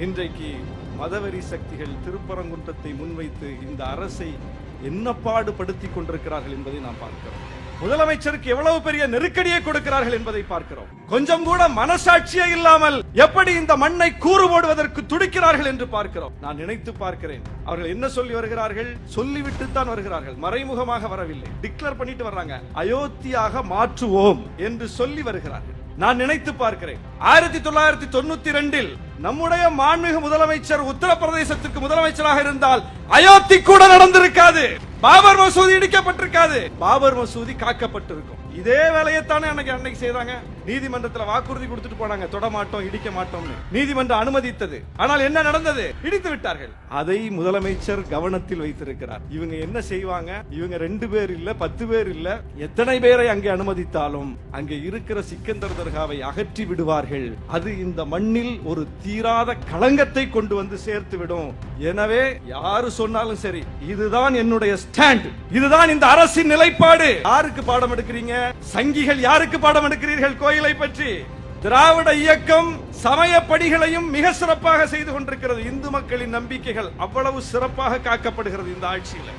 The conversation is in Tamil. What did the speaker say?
இன்றைக்கு மதவெறி சக்திகள் திருப்பரங்குன்றத்தை முன்வைத்து இந்த அரசை என்ன பாடுபடுத்திக் கொண்டிருக்கிறார்கள் என்பதை நாம் பார்க்கிறோம். முதலமைச்சருக்கு எவ்வளவு பெரிய நெருக்கடியை கொடுக்கிறார்கள் என்பதை பார்க்கிறோம். கொஞ்சம் கூட மனசாட்சியே இல்லாமல் எப்படி இந்த மண்ணை கூறு போடுவதற்கு துடிக்கிறார்கள் என்று பார்க்கிறோம். நான் நினைத்து பார்க்கிறேன், அவர்கள் என்ன சொல்லி வருகிறார்கள்? சொல்லிவிட்டு தான் வருகிறார்கள், மறைமுகமாக வரவில்லை. டிக்ளேர் பண்ணிட்டு வர்றாங்க, அயோத்தியாக மாற்றுவோம் என்று சொல்லி வருகிறார்கள். நான் நினைத்து பார்க்கிறேன், 1992 நம்முடைய மாண்புமிகு முதலமைச்சர் உத்தரப்பிரதேசத்திற்கு முதலமைச்சராக இருந்தால் அயோத்தி கூட நடந்திருக்காது, பாபர் மசூதி இடிக்கப்பட்டிருக்காது, பாபர் மசூதி காக்கப்பட்டிருக்கும். இதே வேலையைத்தானே அன்னைக்கு செய்தாங்க. நீதிமன்றத்தில் வாக்குறுதி கொடுத்துட்டு போனாங்க, தொடமாட்டோம் இடிக்க மாட்டோம். நீதிமன்றம் அனுமதித்தது. ஆனால் என்ன நடந்தது? இடித்து விட்டார்கள். அதை முதலமைச்சர் கவனத்தில் வைத்திருக்கிறார். இவங்க என்ன செய்வாங்க? இவங்க 2 பேர் இல்ல, 10 பேர் இல்ல, எத்தனை பேரை அங்கே அனுமதித்தாலும் அங்கே இருக்கிற சிக்கந்தர் தர்காவை அகற்றி விடுவார்கள். அது இந்த மண்ணில் ஒரு தீராத களங்கத்தை கொண்டு வந்து சேர்த்து விடும். எனவே யாரு சொன்னாலும் சரி, இதுதான் என்னுடைய ஸ்டாண்ட், இதுதான் இந்த அரசின் நிலைப்பாடு. யாருக்கு பாடம் எடுக்கிறீங்க? சங்கிகள் யாருக்கு பாடம் எடுக்கிறீர்கள்? கோயிலை பற்றி திராவிட இயக்கம் சமய படிகளையும் மிக சிறப்பாக செய்து கொண்டிருக்கிறது. இந்து மக்களின் நம்பிக்கைகள் அவ்வளவு சிறப்பாக காக்கப்படுகிறது இந்த ஆட்சியில்.